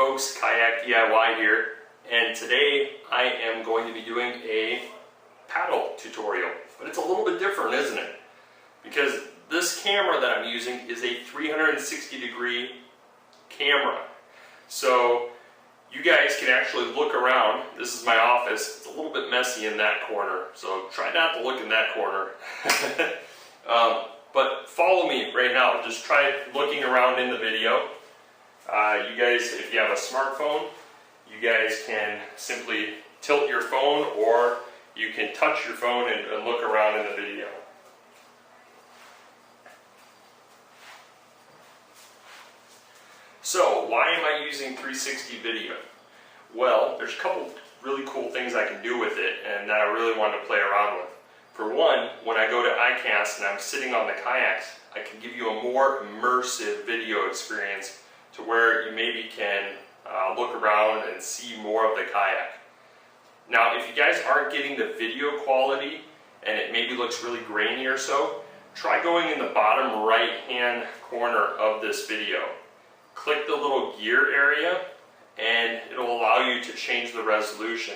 folks, Kayak DIY here, and today I am going to be doing a paddle tutorial. But it's a little bit different, isn't it? Because this camera that I'm using is a 360-degree camera. So you guys can actually look around. This is my office. It's a little bit messy in that corner, so try not to look in that corner. But follow me right now. Just try looking around in the video. You guys, if you have a smartphone, you guys can simply tilt your phone, or you can touch your phone and look around in the video. So, why am I using 360 video? Well, there's a couple really cool things I can do with it and that I really want to play around with. For one, when I go to iCast and I'm sitting on the kayaks, I can give you a more immersive video experience to where you maybe can look around and see more of the kayak. Now, if you guys aren't getting the video quality and it maybe looks really grainy or so, try going in the bottom right hand corner of this video. Click the little gear area and it'll allow you to change the resolution.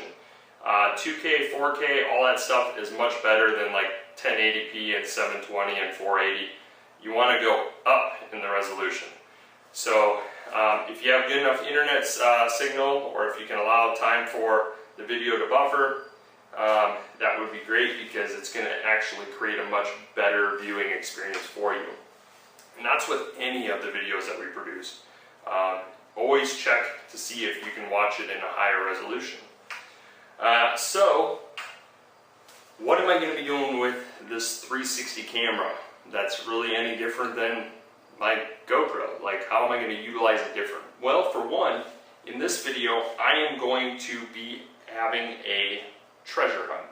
2K, 4K, all that stuff is much better than like 1080p and 720 and 480. You want to go up in the resolution. So if you have good enough internet signal, or if you can allow time for the video to buffer, that would be great, because it's going to actually create a much better viewing experience for you. And that's with any of the videos that we produce. Always check to see if you can watch it in a higher resolution. So, what am I going to be doing with this 360 camera that's really any different than my GoPro? Like, how am I going to utilize it different? Well, for one, in this video, I am going to be having a treasure hunt.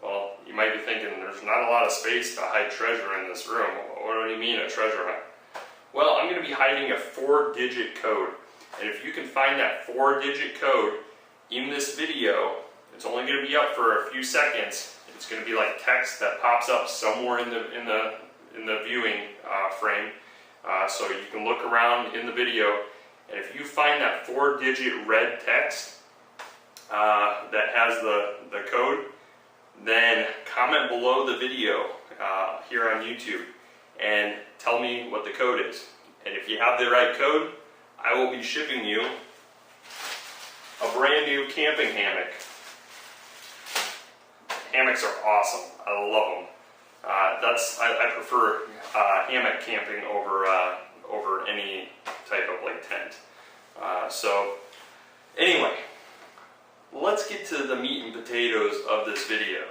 Well, you might be thinking, there's not a lot of space to hide treasure in this room. What do you mean, a treasure hunt? Well, I'm going to be hiding a 4-digit code. And if you can find that 4-digit code in this video, it's only going to be up for a few seconds. It's going to be like text that pops up somewhere in the viewing frame, so you can look around in the video, and if you find that 4-digit red text that has the code, then comment below the video here on YouTube and tell me what the code is. And if you have the right code, I will be shipping you a brand new camping hammock. Hammocks are awesome. I love them. I prefer hammock camping over any type of like tent. So anyway, let's get to the meat and potatoes of this video.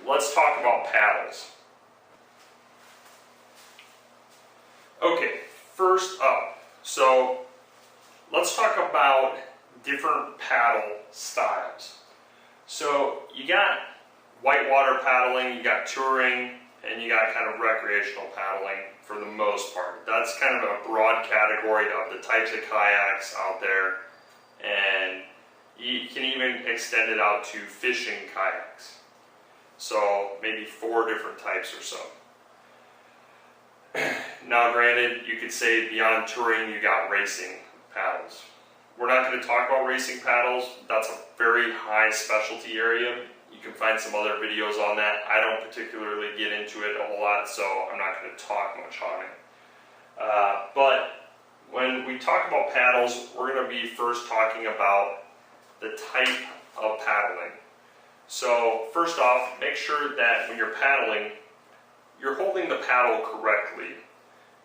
Let's talk about paddles. Okay, first up, so let's talk about different paddle styles. So you got whitewater paddling, you got touring, and you got kind of recreational paddling for the most part. That's kind of a broad category of the types of kayaks out there, and you can even extend it out to fishing kayaks. So maybe 4 different types or so. Now granted, you could say beyond touring you got racing paddles. We're not going to talk about racing paddles. That's a very high specialty area. You can find some other videos on that. I don't particularly get into it a whole lot, so I'm not going to talk much on it. But when we talk about paddles, we're going to be first talking about the type of paddling. So first off, make sure that when you're paddling, you're holding the paddle correctly.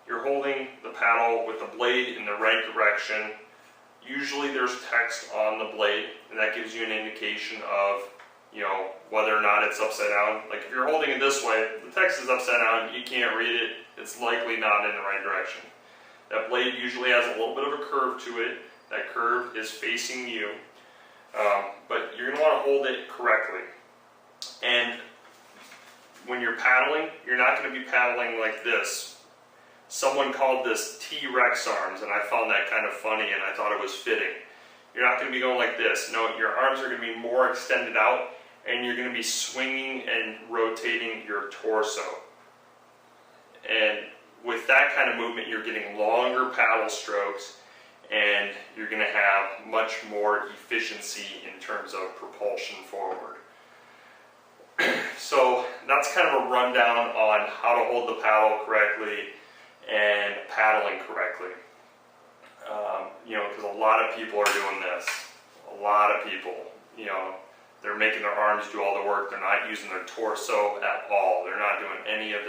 You're holding the paddle with the blade in the right direction. Usually there's text on the blade, and that gives you an indication of, whether or not it's upside down. Like if you're holding it this way, the text is upside down, you can't read it, it's likely not in the right direction. That blade usually has a little bit of a curve to it. That curve is facing you, but you're going to want to hold it correctly. And when you're paddling, you're not going to be paddling like this. Someone called this T-Rex arms, and I found that kind of funny, and I thought it was fitting. You're not going to be going like this. No, your arms are going to be more extended out, and you're going to be swinging and rotating your torso. And with that kind of movement, you're getting longer paddle strokes, and you're going to have much more efficiency in terms of propulsion forward. So that's kind of a rundown on how to hold the paddle correctly and paddling correctly. You know, because a lot of people are doing this. A lot of people, you know, they're making their arms do all the work. They're not using their torso at all. They're not doing any of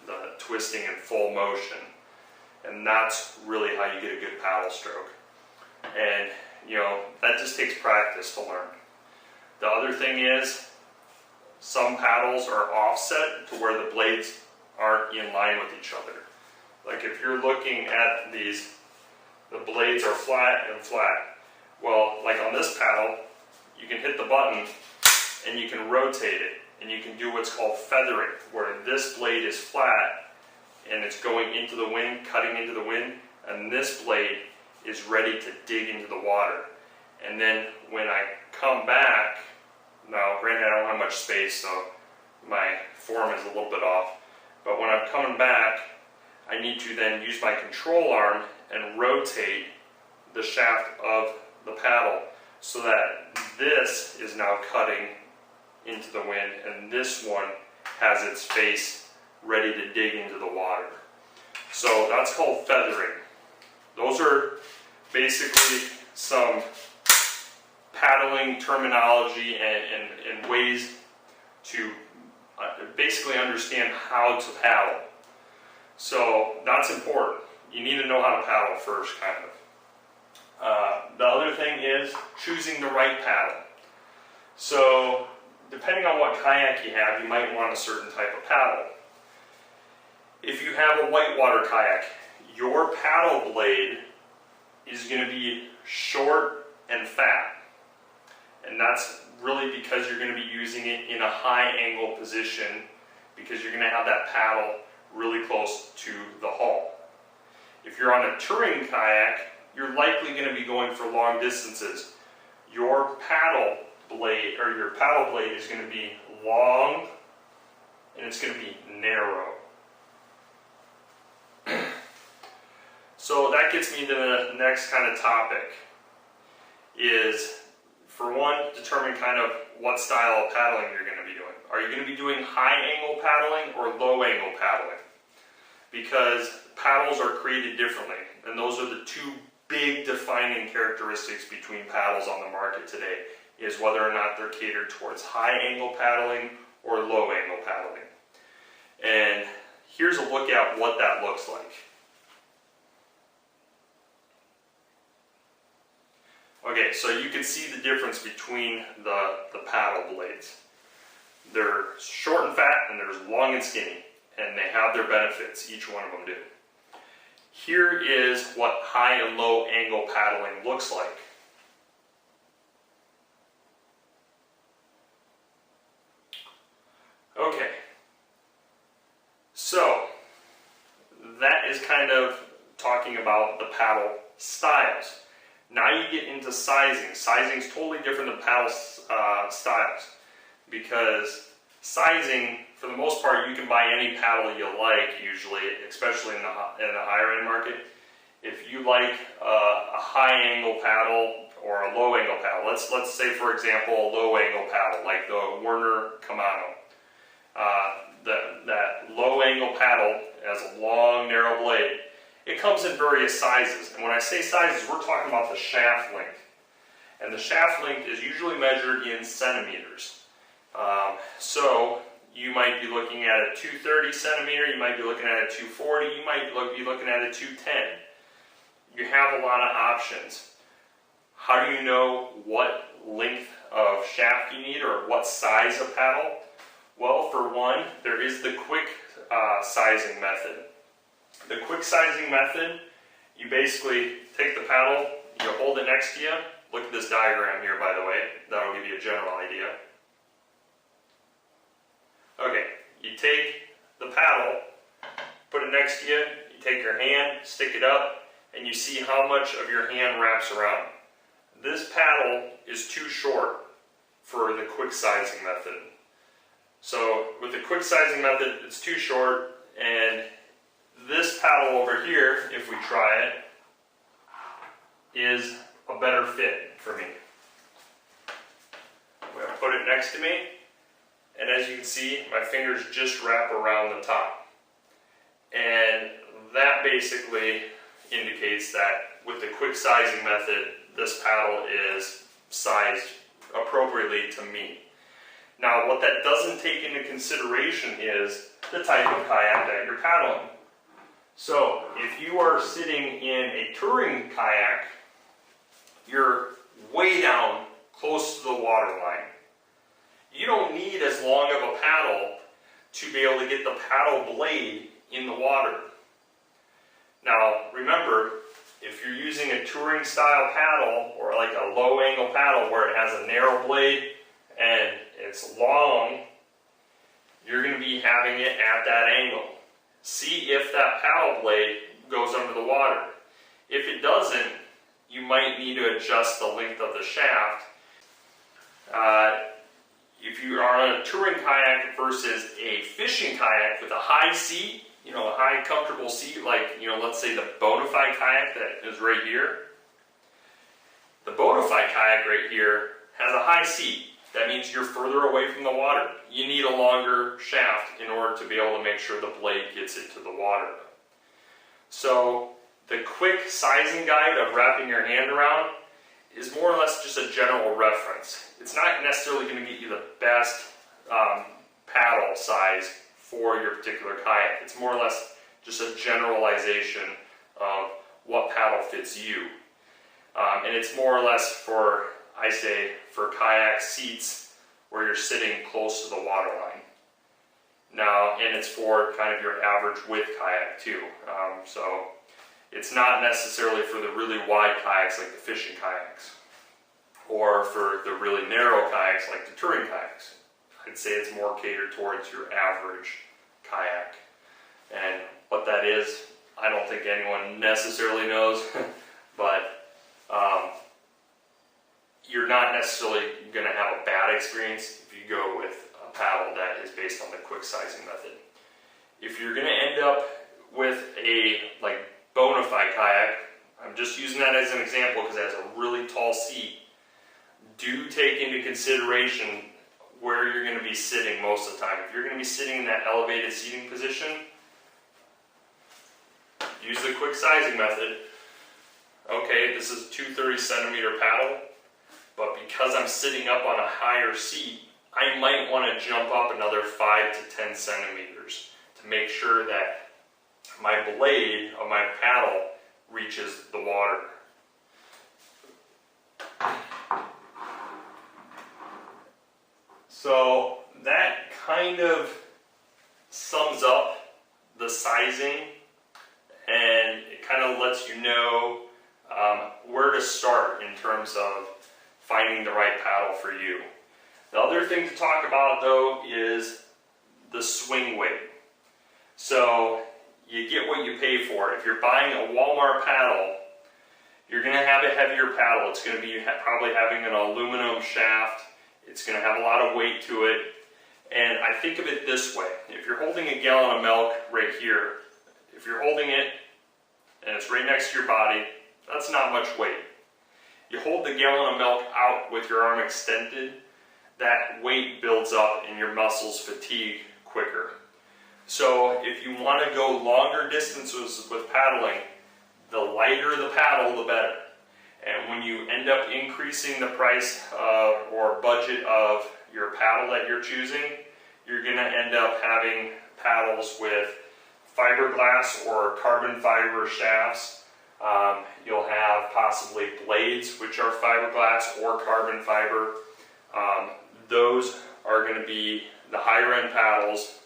the twisting in full motion. And that's really how you get a good paddle stroke. And, you know, that just takes practice to learn. The other thing is, some paddles are offset to where the blades aren't in line with each other. Like if you're looking at these, the blades are flat and flat. Well, like on this paddle, you can hit the button and you can rotate it, and you can do what's called feathering, where this blade is flat and it's going into the wind, cutting into the wind, and this blade is ready to dig into the water. And then when I come back, now granted I don't have much space, so my form is a little bit off, but when I'm coming back, I need to then use my control arm and rotate the shaft of the paddle so that this is now cutting into the wind and this one has its face ready to dig into the water. So that's called feathering. Those are basically some paddling terminology and ways to basically understand how to paddle. So that's important. You need to know how to paddle first, kind of. The other thing is choosing the right paddle. So depending on what kayak you have, you might want a certain type of paddle. If you have a whitewater kayak, your paddle blade is going to be short and fat. And that's really because you're going to be using it in a high angle position, because you're going to have that paddle really close to the hull. If you're on a touring kayak, you're likely going to be going for long distances. Your paddle blade is going to be long and it's going to be narrow. So that gets me to the next kind of topic, is for one, determine kind of what style of paddling you're going to be doing. Are you going to be doing high angle paddling or low angle paddling? Because paddles are created differently, and those are the two big defining characteristics between paddles on the market today, is whether or not they're catered towards high angle paddling or low angle paddling. And here's a look at what that looks like. Okay, so you can see the difference between the paddle blades. They're short and fat, and there's long and skinny, and they have their benefits, each one of them do. Here is what high and low angle paddling looks like. Okay, so that is kind of talking about the paddle styles. Now you get into sizing. Sizing is totally different than paddle styles, because sizing, for the most part, you can buy any paddle you like usually, especially in the higher end market. If you like a high angle paddle or a low angle paddle, let's say for example a low angle paddle like the Werner Kamano. That low angle paddle has a long narrow blade. It comes in various sizes, and when I say sizes, we're talking about the shaft length. And the shaft length is usually measured in centimeters. So you might be looking at a 230 centimeter, you might be looking at a 240, you might be looking at a 210. You have a lot of options. How do you know what length of shaft you need or what size of paddle? Well, for one, there is the quick sizing method. The quick sizing method, you basically take the paddle, you hold it next to you. Look at this diagram here, by the way. That'll give you a general idea. Okay, you take the paddle, put it next to you, you take your hand, stick it up, and you see how much of your hand wraps around. This paddle is too short for the quick sizing method. So with the quick sizing method, it's too short, and this paddle over here, if we try it, is a better fit for me. I'm going to put it next to me, and as you can see, my fingers just wrap around the top. And that basically indicates that with the quick sizing method, this paddle is sized appropriately to me. Now, what that doesn't take into consideration is the type of kayak that you're paddling. So, if you are sitting in a touring kayak, you're way down close to the water line. You don't need as long of a paddle to be able to get the paddle blade in the water. Now, remember, if you're using a touring style paddle or like a low angle paddle where it has a narrow blade and it's long, you're going to be having it at that angle. See if that paddle blade goes under the water. If it doesn't, you might need to adjust the length of the shaft. If you are on a touring kayak versus a fishing kayak with a high seat, a high comfortable seat, like, let's say the Bonafide kayak that is right here. The Bonafide kayak right here has a high seat. That means you're further away from the water. You need a longer shaft in order to be able to make sure the blade gets into the water. So the quick sizing guide of wrapping your hand around is more or less just a general reference. It's not necessarily going to get you the best paddle size for your particular kayak. It's more or less just a generalization of what paddle fits you. And it's more or less for kayak seats where you're sitting close to the water line. Now, and it's for kind of your average width kayak too. So it's not necessarily for the really wide kayaks like the fishing kayaks, or for the really narrow kayaks like the touring kayaks. I'd say it's more catered towards your average kayak. And what that is, I don't think anyone necessarily knows, but you're not necessarily going to have a bad experience if you go with a paddle that is based on the quick sizing method. If you're going to end up with a Bonafide kayak, I'm just using that as an example because it has a really tall seat, do take into consideration where you're going to be sitting most of the time. If you're going to be sitting in that elevated seating position, use the quick sizing method. Okay, this is a 230 centimeter paddle, but because I'm sitting up on a higher seat, I might want to jump up another 5 to 10 centimeters to make sure that my blade of my paddle reaches the water. So that kind of sums up the sizing, and it kind of lets you know where to start in terms of finding the right paddle for you. The other thing to talk about though is the swing weight. So you get what you pay for. If you're buying a Walmart paddle, you're going to have a heavier paddle. It's going to be probably having an aluminum shaft. It's going to have a lot of weight to it. And I think of it this way. If you're holding a gallon of milk right here, if you're holding it and it's right next to your body, that's not much weight. You hold the gallon of milk out with your arm extended, that weight builds up and your muscles fatigue quicker. So if you want to go longer distances with paddling, the lighter the paddle, the better. And when you end up increasing the price or budget of your paddle that you're choosing, you're going to end up having paddles with fiberglass or carbon fiber shafts. You'll have possibly blades which are fiberglass or carbon fiber. Those are going to be the higher end paddles,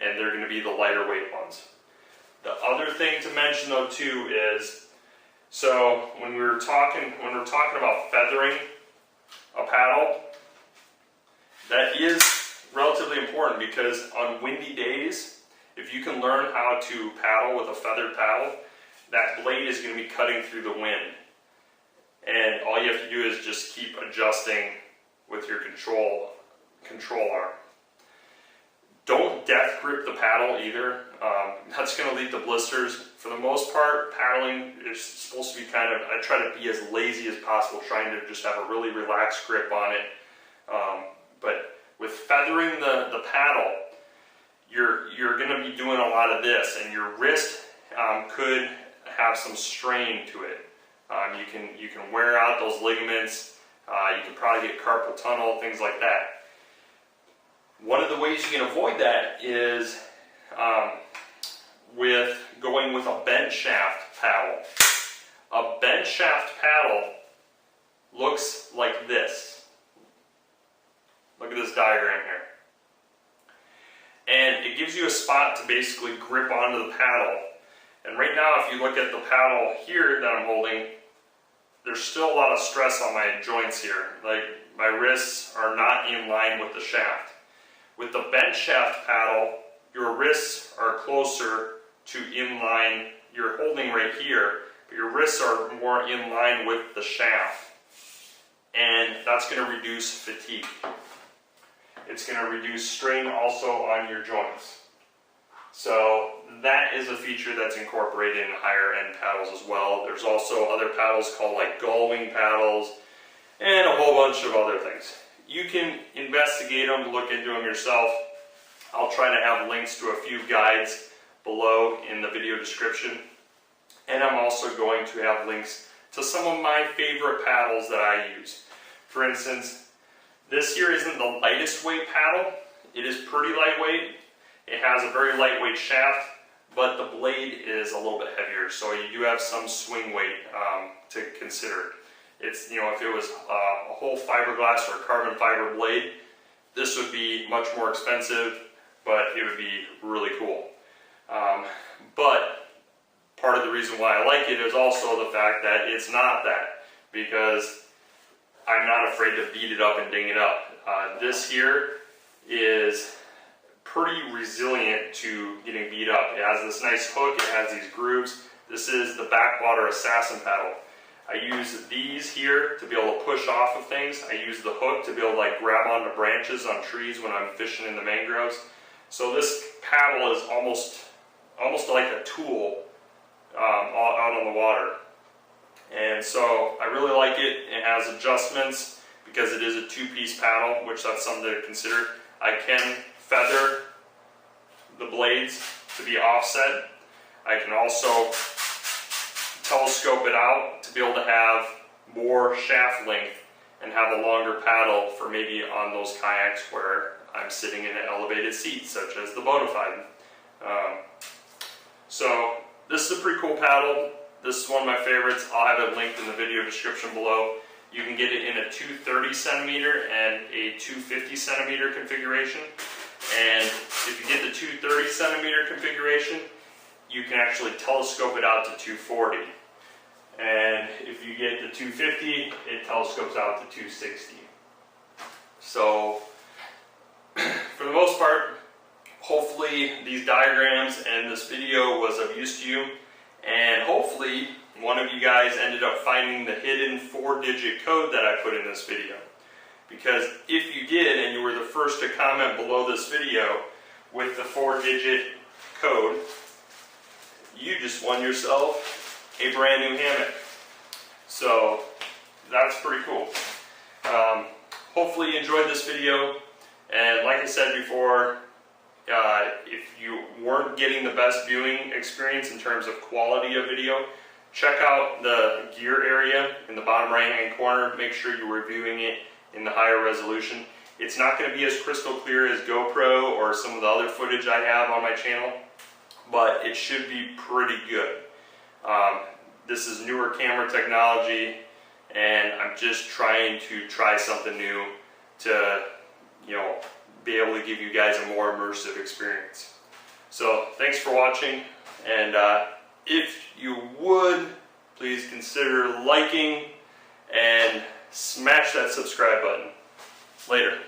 and they're going to be the lighter weight ones. The other thing to mention though too is, so when we're talking about feathering a paddle, that is relatively important because on windy days, if you can learn how to paddle with a feathered paddle, that blade is going to be cutting through the wind. And all you have to do is just keep adjusting with your control arm. Don't death grip the paddle either. That's going to lead to blisters. For the most part, paddling is supposed to be kind of, I try to be as lazy as possible, trying to just have a really relaxed grip on it. But with feathering the paddle, you're going to be doing a lot of this, and your wrist could have some strain to it. You can wear out those ligaments. You can probably get carpal tunnel, things like that. One of the ways you can avoid that is with going with a bent shaft paddle. A bent shaft paddle looks like this. Look at this diagram here. And it gives you a spot to basically grip onto the paddle. And right now, if you look at the paddle here that I'm holding, there's still a lot of stress on my joints here. Like, my wrists are not in line with the shaft. With the bent shaft paddle, your wrists are closer to in line. You're holding right here, but your wrists are more in line with the shaft. And that's going to reduce fatigue. It's going to reduce strain also on your joints. So that is a feature that's incorporated in higher end paddles as well. There's also other paddles called like gull wing paddles and a whole bunch of other things. You can investigate them, look into them yourself. I'll try to have links to a few guides below in the video description. And I'm also going to have links to some of my favorite paddles that I use. For instance, this here isn't the lightest weight paddle. It is pretty lightweight. It has a very lightweight shaft, but the blade is a little bit heavier, so you do have some swing weight to consider. It's, you know, if it was a whole fiberglass or a carbon fiber blade, this would be much more expensive, but it would be really cool. But part of the reason why I like it is also the fact that it's not that, because I'm not afraid to beat it up and ding it up. This here is pretty resilient to getting beat up. It has this nice hook, it has these grooves. This is the backwater assassin paddle. I use these here to be able to push off of things. I use the hook to be able to like grab onto branches on trees when I'm fishing in the mangroves. So this paddle is almost like a tool out on the water. And so I really like it. It has adjustments because it is a two-piece paddle, which that's something to consider. I can feather the blades to be offset. I can also telescope it out to be able to have more shaft length and have a longer paddle for maybe on those kayaks where I'm sitting in an elevated seat, such as the Bonafide. So this is a pretty cool paddle. This is one of my favorites. I'll have it linked in the video description below. You can get it in a 230 centimeter and a 250 centimeter configuration. And if you get the 230 centimeter configuration, you can actually telescope it out to 240. And if you get the 250, it telescopes out to 260. So, for the most part, hopefully these diagrams and this video was of use to you. And hopefully, one of you guys ended up finding the hidden 4-digit code that I put in this video. Because if you did, and you were the first to comment below this video with the 4-digit code, you just won yourself a brand new hammock. So that's pretty cool. Hopefully you enjoyed this video, and like I said before, if you weren't getting the best viewing experience in terms of quality of video, check out the gear area in the bottom right hand corner. Make sure you're reviewing it in the higher resolution. It's not going to be as crystal clear as GoPro or some of the other footage I have on my channel, but it should be pretty good. This is newer camera technology, and I'm just trying to try something new to, you know, be able to give you guys a more immersive experience. So thanks for watching, and if you would, please consider liking and smash that subscribe button. Later.